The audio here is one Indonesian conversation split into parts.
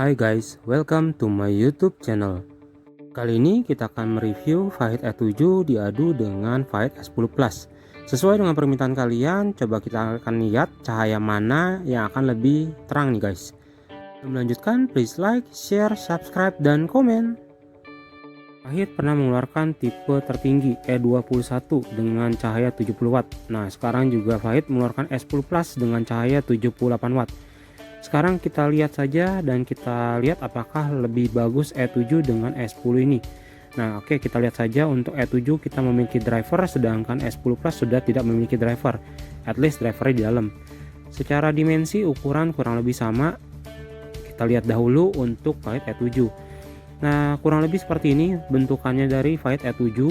Hai guys, welcome to my YouTube channel. Kali ini kita akan mereview Fahit E7 diadu dengan Fahit S10 Plus. Sesuai dengan permintaan kalian, coba kita akan lihat cahaya mana yang akan lebih terang nih guys. Sebelum melanjutkan, please like, share, subscribe, dan komen. Fahit pernah mengeluarkan tipe tertinggi E21 dengan cahaya 70 watt. Nah, sekarang juga Fahit mengeluarkan S10 Plus dengan cahaya 78 watt. Sekarang kita lihat saja dan kita lihat apakah lebih bagus E7 dengan S10 ini. Nah, oke, kita lihat saja. Untuk E7 kita memiliki driver, sedangkan S10 Plus sudah tidak memiliki driver. At least drivernya di dalam. Secara dimensi ukuran kurang lebih sama. Kita lihat dahulu untuk Fahit E7. Nah, kurang lebih seperti ini bentukannya dari Fahit E7.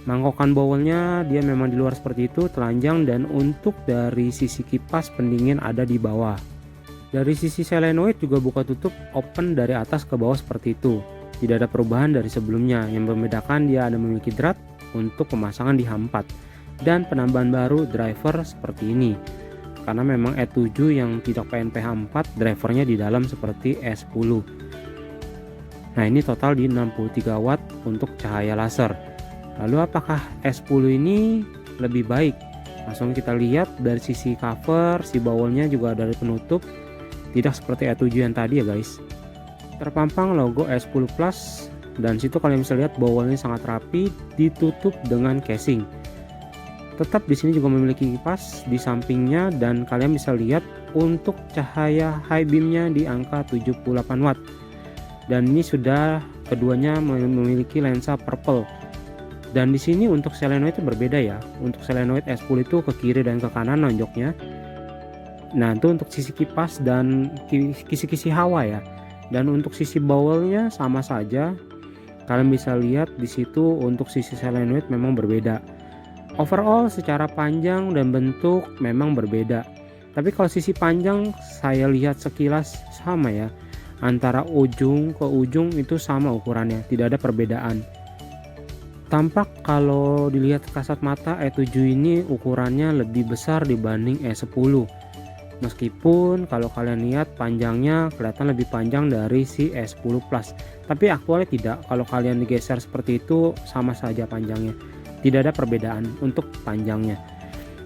Mangkokan bowlnya dia memang di luar seperti itu, telanjang, dan untuk dari sisi kipas pendingin ada di bawah. Dari sisi solenoid juga buka tutup open dari atas ke bawah seperti itu. Tidak ada perubahan dari sebelumnya. Yang membedakan dia ada memiliki drat untuk pemasangan di H4 dan penambahan baru driver seperti ini. Karena memang E7 yang tidak PNP H4 drivernya di dalam seperti S10. Nah, ini total di 63 watt untuk cahaya laser. Lalu apakah S10 ini lebih baik? Langsung kita lihat dari sisi cover, si bawelnya juga ada penutup. Tidak seperti E7 yang tadi ya guys. Terpampang logo S10 Plus dan situ kalian bisa lihat bawelnya sangat rapi, ditutup dengan casing. Tetap di sini juga memiliki kipas di sampingnya dan kalian bisa lihat untuk cahaya high beamnya di angka 78 watt. Dan ini sudah keduanya memiliki lensa purple. Dan di sini untuk solenoid itu berbeda ya. Untuk solenoid S10 itu ke kiri dan ke kanan nonjoknya. Nah, itu untuk sisi kipas dan kisi-kisi hawa ya. Dan untuk sisi bowelnya sama saja. Kalian bisa lihat di situ untuk sisi solenoid memang berbeda. Overall secara panjang dan bentuk memang berbeda. Tapi kalau sisi panjang saya lihat sekilas sama ya. Antara ujung ke ujung itu sama ukurannya, tidak ada perbedaan. Tampak kalau dilihat kasat mata E7 ini ukurannya lebih besar dibanding E10. Meskipun kalau kalian lihat panjangnya kelihatan lebih panjang dari si S10 Plus, tapi aktualnya tidak. Kalau kalian digeser seperti itu sama saja panjangnya, tidak ada perbedaan untuk panjangnya.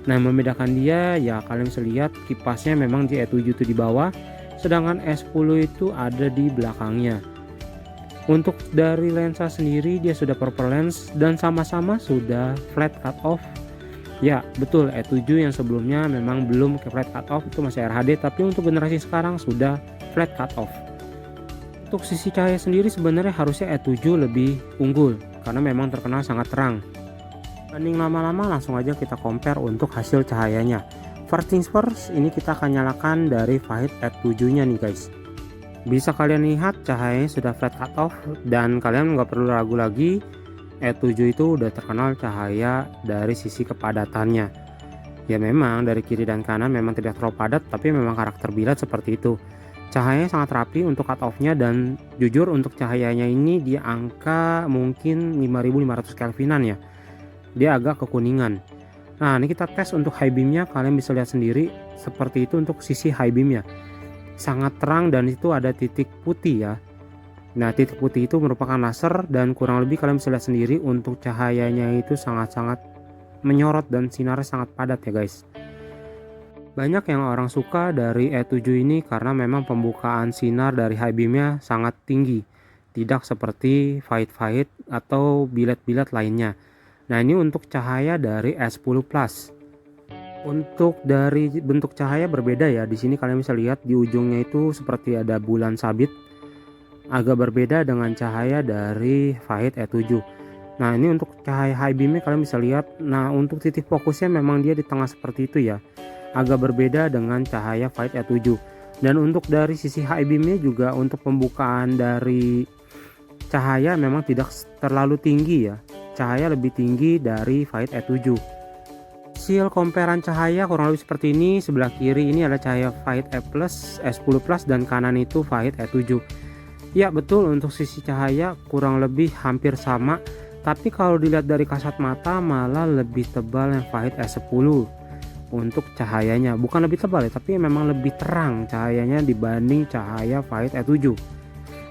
Nah, membedakan dia ya kalian bisa lihat kipasnya memang di E7 itu di bawah, sedangkan S10 itu ada di belakangnya. Untuk dari lensa sendiri dia sudah purple lens dan sama-sama sudah flat cut off. Ya betul, E7 yang sebelumnya memang belum ke flat cut off, itu masih RHD, tapi untuk generasi sekarang sudah flat cut off. Untuk sisi cahaya sendiri sebenarnya harusnya E7 lebih unggul karena memang terkenal sangat terang. Banding lama-lama langsung aja kita compare untuk hasil cahayanya. First things first, ini kita akan nyalakan dari Fahit E7 nya nih guys. Bisa kalian lihat cahayanya sudah flat cut off dan kalian nggak perlu ragu lagi. E7 itu udah terkenal cahaya dari sisi kepadatannya. Ya memang dari kiri dan kanan memang tidak terlalu padat, tapi memang karakter bilad seperti itu. Cahayanya sangat rapi untuk cut off-nya dan jujur untuk cahayanya ini di angka mungkin 5500 Kelvinan ya. Dia agak kekuningan. Nah, ini kita tes untuk high beam-nya, kalian bisa lihat sendiri seperti itu untuk sisi high beam-nya. Sangat terang dan itu ada titik putih ya. Nah, titik putih itu merupakan laser dan kurang lebih kalian bisa lihat sendiri untuk cahayanya itu sangat-sangat menyorot dan sinarnya sangat padat ya guys. Banyak yang orang suka dari E7 ini karena memang pembukaan sinar dari high beamnya sangat tinggi. Tidak seperti Fahit atau bilad-bilad lainnya. Nah, ini untuk cahaya dari S10 Plus. Untuk dari bentuk cahaya berbeda ya. Di sini kalian bisa lihat di ujungnya itu seperti ada bulan sabit. Agak berbeda dengan cahaya dari Fahit E7. Nah, ini untuk cahaya high beamnya kalian bisa lihat. Nah, untuk titik fokusnya memang dia di tengah seperti itu ya. Agak berbeda dengan cahaya Fahit E7. Dan untuk dari sisi high beamnya juga untuk pembukaan dari cahaya memang tidak terlalu tinggi ya. Cahaya lebih tinggi dari Fahit E7. Hasil comparean cahaya kurang lebih seperti ini. Sebelah kiri ini ada cahaya Fahit E Plus, S10 Plus, dan kanan itu Fahit E7. Ya betul, untuk sisi cahaya kurang lebih hampir sama, tapi kalau dilihat dari kasat mata malah lebih tebal yang Fahit S10 untuk cahayanya. Bukan lebih tebal ya, tapi memang lebih terang cahayanya dibanding cahaya Fahit E7.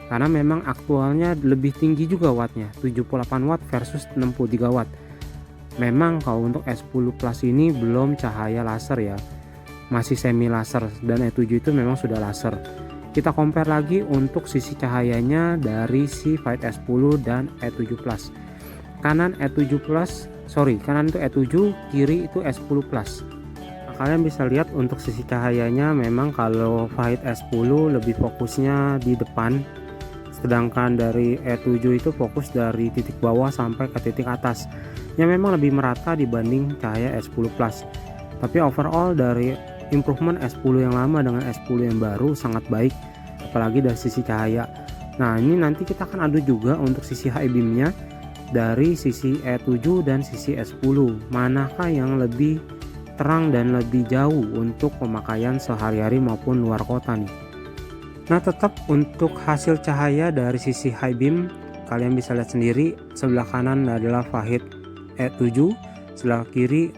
karena memang aktualnya lebih tinggi juga wattnya, 78 watt versus 63 watt. Memang kalau untuk S10 Plus ini belum cahaya laser ya, masih semi laser, dan E7 itu memang sudah laser. Kita compare lagi untuk sisi cahayanya dari si Fight S10 dan E7 Plus. Kanan E7 Plus, kanan itu E7, kiri itu S10 Plus. Nah, kalian bisa lihat untuk sisi cahayanya memang kalau Fight S10 lebih fokusnya di depan, sedangkan dari E7 itu fokus dari titik bawah sampai ke titik atas, yang memang lebih merata dibanding cahaya S10 Plus. Tapi overall dari improvement S10 yang lama dengan S10 yang baru sangat baik, apalagi dari sisi cahaya. Nah, ini nanti kita akan adu juga untuk sisi high beamnya dari sisi E7 dan sisi S10, manakah yang lebih terang dan lebih jauh untuk pemakaian sehari-hari maupun luar kota nih. Nah, tetap untuk hasil cahaya dari sisi high beam kalian bisa lihat sendiri, sebelah kanan adalah Fahid E7, sebelah kiri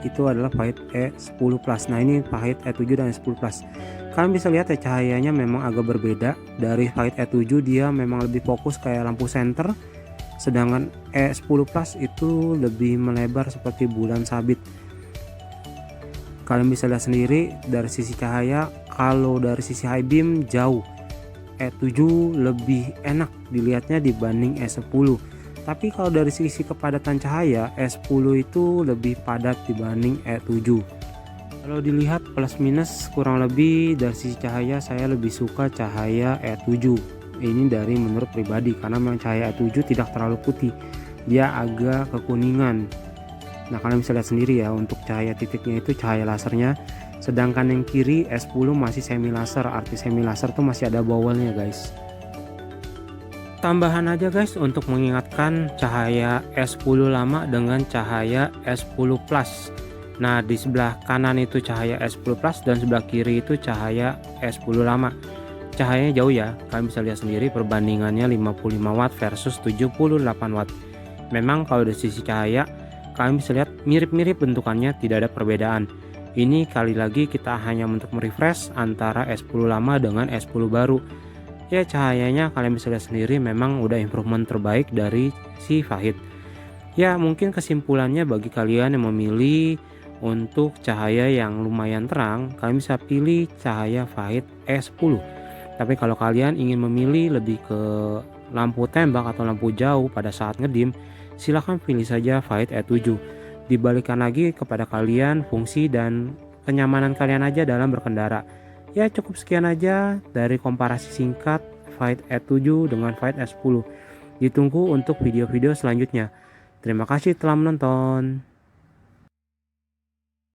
itu adalah Fahid E10 Plus. Nah, ini Fahid E7 dan E10 Plus. Kalian bisa lihat ya, cahayanya memang agak berbeda. Dari Fahid E7 dia memang lebih fokus kayak lampu senter, sedangkan E10 Plus itu lebih melebar seperti bulan sabit. Kalian bisa lihat sendiri dari sisi cahaya, kalau dari sisi high beam jauh E7 lebih enak dilihatnya dibanding E10. Tapi kalau dari sisi kepadatan cahaya, S10 itu lebih padat dibanding E7. Kalau dilihat plus minus kurang lebih dari sisi cahaya, saya lebih suka cahaya E7. Ini dari menurut pribadi, karena memang cahaya E7 tidak terlalu putih, dia agak kekuningan. Nah, kalian bisa lihat sendiri ya, untuk cahaya titiknya itu cahaya lasernya. Sedangkan yang kiri S10 masih semi laser, arti semi laser tuh masih ada bawelnya guys. Tambahan aja guys untuk mengingatkan cahaya S10 lama dengan cahaya S10 Plus. Nah, di sebelah kanan itu cahaya S10 Plus dan sebelah kiri itu cahaya S10 lama. Cahayanya jauh ya, kalian bisa lihat sendiri perbandingannya 55 watt versus 78 watt. Memang kalau dari sisi cahaya kalian bisa lihat mirip-mirip bentukannya, tidak ada perbedaan. Ini kali lagi kita hanya untuk merefresh antara S10 lama dengan S10 baru. Ya, cahayanya kalian bisa lihat sendiri memang udah improvement terbaik dari si Fahid. Ya, mungkin kesimpulannya bagi kalian yang memilih untuk cahaya yang lumayan terang, kalian bisa pilih cahaya Fahid E10. Tapi kalau kalian ingin memilih lebih ke lampu tembak atau lampu jauh pada saat ngedim, silahkan pilih saja Fahid E7. Dibalikan lagi kepada kalian fungsi dan kenyamanan kalian aja dalam berkendara. Ya, cukup sekian aja dari komparasi singkat Fahid E7 dengan Fahid S10. Ditunggu untuk video-video selanjutnya. Terima kasih telah menonton.